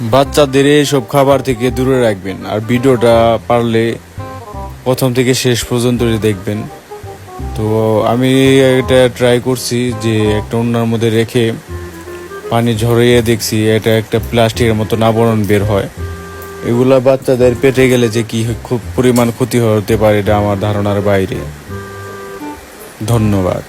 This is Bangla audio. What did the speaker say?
বাচ্চাদের এইসব খাবার থেকে দূরে রাখবেন, আর ভিডিওটা পারলে প্রথম থেকে শেষ পর্যন্ত দেখবেন। তো আমি এটা ট্রাই করছি যে একটা ওড়নার মধ্যে রেখে পানি ঝরিয়ে দেখছি, এটা একটা প্লাস্টিকের মতো আবরণ বের হয়। এগুলা বাচ্চাদের পেটে গেলে যে কি খুব পরিমাণ ক্ষতি হতে পারে এটা আমার ধারণার বাইরে। ধন্যবাদ।